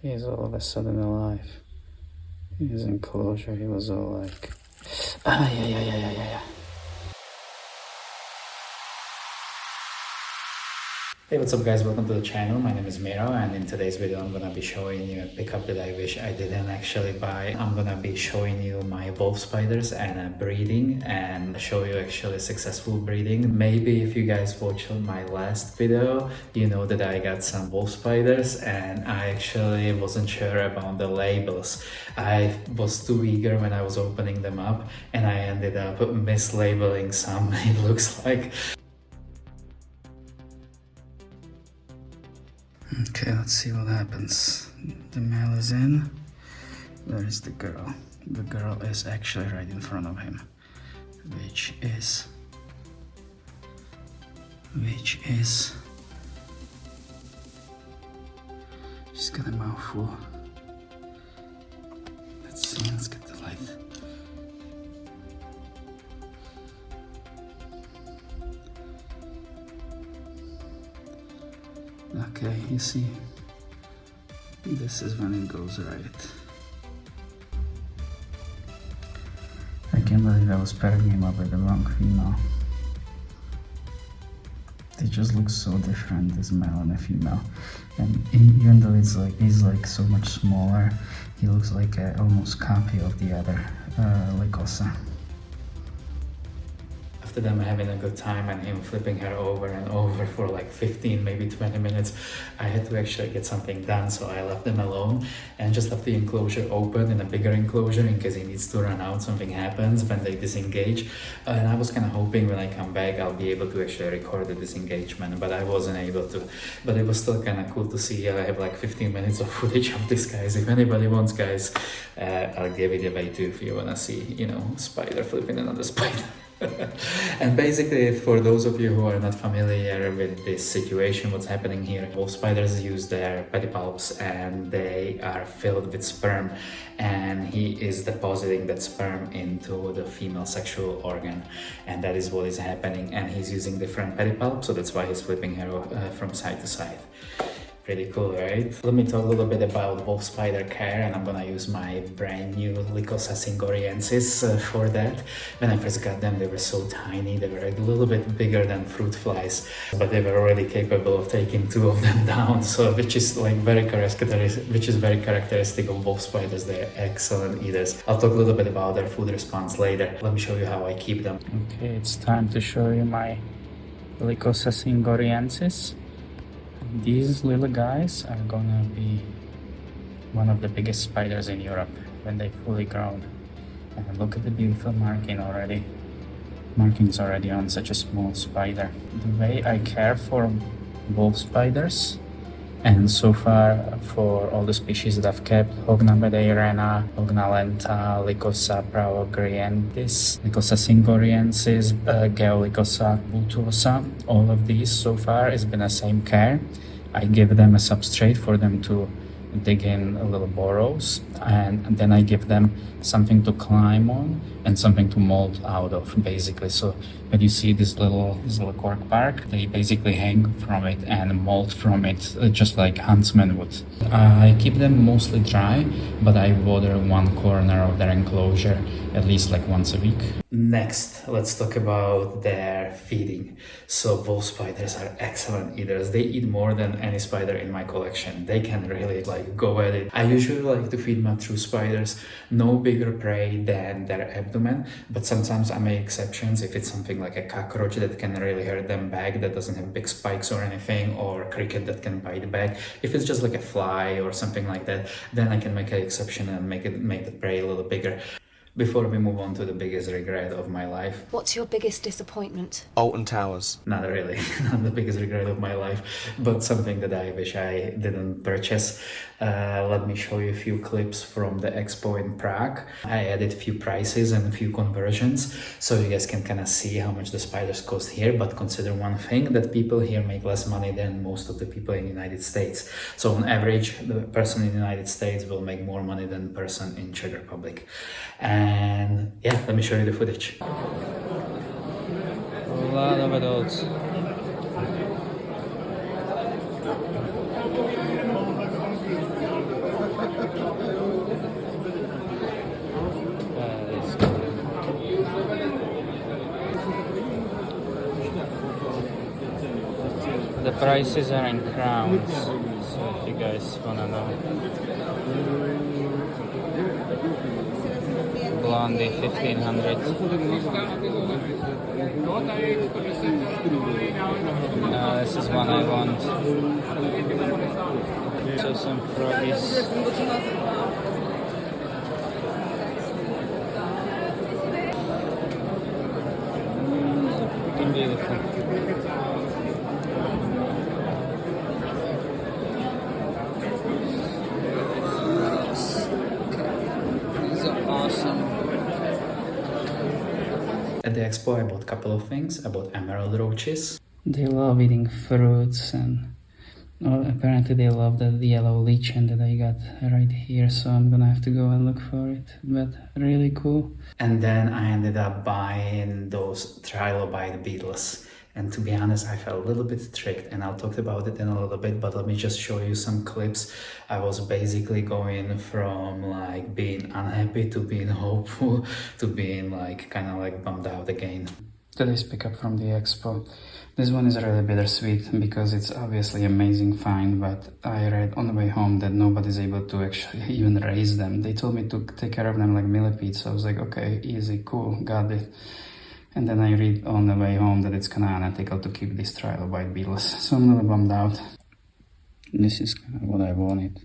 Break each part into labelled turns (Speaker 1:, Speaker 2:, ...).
Speaker 1: He's all of a sudden alive. His enclosure, he was all like, yeah. Hey, what's up guys, welcome to the channel. My name is Miro, and in today's video I'm gonna be showing you a pickup that I wish I didn't actually buy. I'm gonna be showing you my wolf spiders and breeding, and show you actually successful breeding. Maybe if you guys watched my last video, you know that I got some wolf spiders and I actually wasn't sure about the labels. I was too eager when I was opening them up and I ended up mislabeling some, it looks like. Okay, let's see what happens. The male is in. Where is the girl? The girl is actually right in front of him, which is she's got a mouthful. Let's see, let's get the light. Okay, you see, this is when it goes right. I can't believe I was pairing him up with the wrong female. They just look so different, this male and a female. And even though he's like so much smaller, he looks like an almost copy of the other Lycosa. After them having a good time and him flipping her over and over for like 15, maybe 20 minutes, I had to actually get something done, so I left them alone and just left the enclosure open in a bigger enclosure in case he needs to run out, something happens when they disengage. And I was kind of hoping when I come back I'll be able to actually record the disengagement, but I wasn't able to. But it was still kind of cool to see. I have like 15 minutes of footage of this, guys. If anybody wants, guys, I'll give it away too if you want to see, you know, spider flipping another spider. And basically, for those of you who are not familiar with this situation, what's happening here, wolf spiders use their pedipalps and they are filled with sperm, and he is depositing that sperm into the female sexual organ, and that is what is happening. And he's using different pedipalps, so that's why he's flipping her from side to side. Pretty cool, right? Let me talk a little bit about wolf spider care, and I'm gonna use my brand new Lycosa singoriensis for that. When I first got them, they were so tiny. They were a little bit bigger than fruit flies, but they were already capable of taking 2 of them down. So, which is very characteristic of wolf spiders. They're excellent eaters. I'll talk a little bit about their food response later. Let me show you how I keep them. Okay, it's time to show you my Lycosa singoriensis. These little guys are gonna be one of the biggest spiders in Europe when they fully grown. And look at the beautiful markings already on such a small spider. The way I care for wolf spiders, and so far for all the species that I've kept, Hogna bedeirena, Hogna lenta, Lycosa praegrandis, Lycosa singoriensis, Geolycosa, vultuosa, all of these so far has been the same care. I give them a substrate for them to dig in little burrows, and then I give them something to climb on and something to mold out of, basically. So when you see this little cork bark, they basically hang from it and mold from it, just like huntsmen would. I keep them mostly dry, but I water one corner of their enclosure at least like once a week. Next, let's talk about their feeding. So wolf spiders are excellent eaters. They eat more than any spider in my collection. They can really go at it. I usually like to feed my true spiders no bigger prey than their abdomen, but sometimes I make exceptions if it's something like a cockroach that can really hurt them back, that doesn't have big spikes or anything, or a cricket that can bite back. If it's just like a fly or something like that, then I can make an exception and make the prey a little bigger. Before we move on to the biggest regret of my life.
Speaker 2: What's your biggest disappointment?
Speaker 3: Alton Towers.
Speaker 1: Not really, not the biggest regret of my life, but something that I wish I didn't purchase. Let me show you a few clips from the expo in Prague. I added a few prices and a few conversions, so you guys can kind of see how much the spiders cost here, but consider one thing, that people here make less money than most of the people in the United States. So on average, the person in the United States will make more money than the person in Czech Republic. And yeah, let me show you the footage.
Speaker 4: A lot of adults.
Speaker 3: prices are in crowns, so if you guys wanna know. Blondie 1500. This is one I want. So some froggies. Beautiful. These are awesome.
Speaker 1: At the expo I bought a couple of things. I bought emerald roaches.
Speaker 3: They love eating fruits, and apparently they love the yellow lichen that I got right here, so I'm gonna have to go and look for it, but really cool.
Speaker 1: And then I ended up buying those trilobite beetles. And to be honest, I felt a little bit tricked, and I'll talk about it in a little bit, but let me just show you some clips. I was basically going from like being unhappy to being hopeful to being like kind of like bummed out again.
Speaker 3: Today's pickup from the expo. This one is really bittersweet because it's obviously amazing find, but I read on the way home that nobody's able to actually even raise them. They told me to take care of them like millipedes, so I was like, okay, easy, cool, got it. And then I read on the way home that it's kind of unethical to keep these trilobite beetles, so I'm a little bummed out. This is kind of what I wanted,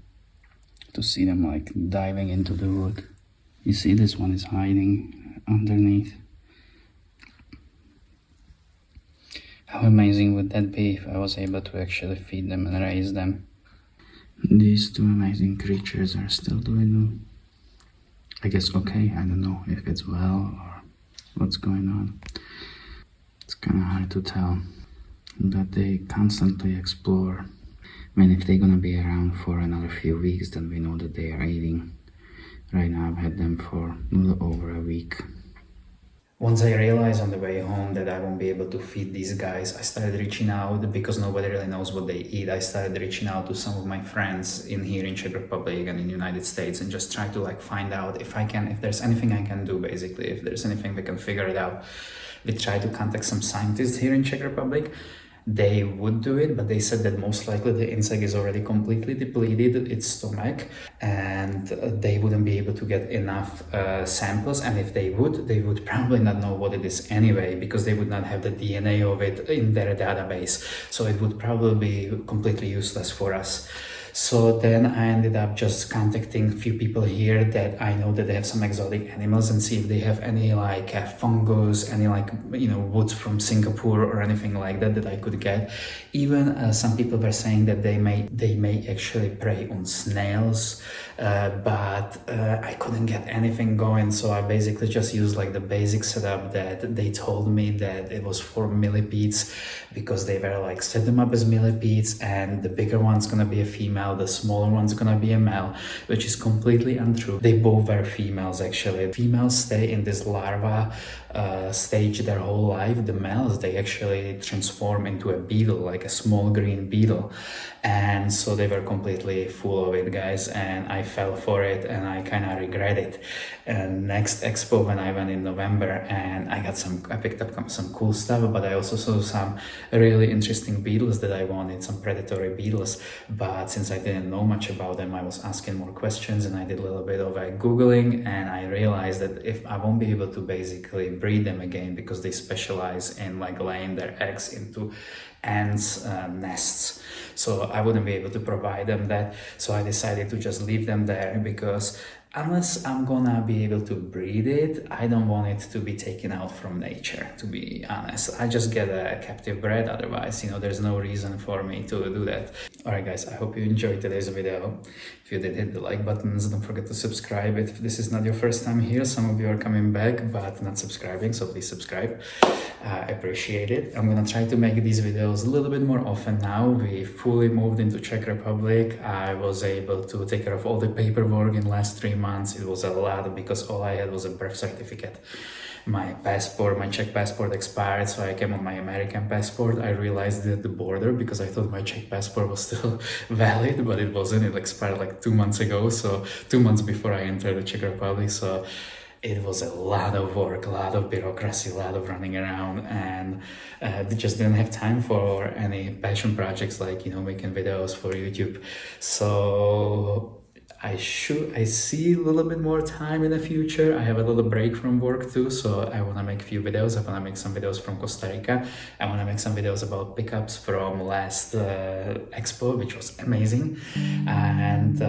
Speaker 3: to see them like diving into the wood. You see this one is hiding underneath. How amazing would that be if I was able to actually feed them and raise them? These two amazing creatures are still doing, I guess, okay. I don't know if it's well or what's going on. It's kind of hard to tell, but they constantly explore. I mean, if they're gonna be around for another few weeks, then we know that they are eating. Right now I've had them for a little over a week.
Speaker 1: Once I realized on the way home that I won't be able to feed these guys, I started reaching out, because nobody really knows what they eat. I started reaching out to some of my friends here in Czech Republic and in the United States, and just try to like find out if there's anything I can do, basically, if there's anything we can figure it out. We tried to contact some scientists here in Czech Republic. They would do it, but they said that most likely the insect is already completely depleted, its stomach, and they wouldn't be able to get enough samples. And if they would probably not know what it is anyway, because they would not have the DNA of it in their database. So it would probably be completely useless for us. So then I ended up just contacting a few people here that I know that they have some exotic animals, and see if they have any like fungus, any like, you know, wood from Singapore or anything like that I could get. Even some people were saying that they may actually prey on snails, but I couldn't get anything going. So I basically just used like the basic setup that they told me that it was for millipedes, because they were like set them up as millipedes, and the bigger one's gonna be a female, the smaller one's gonna be a male, which is completely untrue. They both were females actually. Females stay in this larva stage their whole life. The males, they actually transform into a beetle, like a small green beetle. And so they were completely full of it, guys, and I fell for it, and I kind of regret it. And next expo, when I went in November, and I picked up some cool stuff, but I also saw some really interesting beetles that I wanted, some predatory beetles. But since I didn't know much about them, I was asking more questions, and I did a little bit of Googling, and I realized that if I won't be able to basically breed them again, because they specialize in like laying their eggs into ants' nests, so I wouldn't be able to provide them that. So I decided to just leave them there, because unless I'm gonna be able to breed it, I don't want it to be taken out from nature, to be honest. I just get a captive bred, otherwise, you know, there's no reason for me to do that. Alright guys, I hope you enjoyed today's video. If you did, hit the like buttons, don't forget to subscribe. If this is not your first time here, some of you are coming back but not subscribing, so please subscribe. I appreciate it. I'm gonna try to make these videos a little bit more often now. We fully moved into Czech Republic. I was able to take care of all the paperwork in the last 3 months. It was a lot, because all I had was a birth certificate. My passport, my Czech passport expired, so I came on my American passport. I realized it at the border, because I thought my Czech passport was still valid, but it wasn't. It expired like 2 months ago, so 2 months before I entered the Czech Republic. So it was a lot of work, a lot of bureaucracy, a lot of running around, and they just didn't have time for any passion projects like, you know, making videos for YouTube. So I see a little bit more time in the future. I have a little break from work too, so I want to make a few videos. I want to make some videos from Costa Rica. I want to make some videos about pickups from last expo, which was amazing. And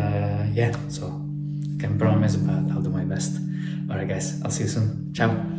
Speaker 1: yeah, so I can promise, but I'll do my best. Alright guys, I'll see you soon. Ciao!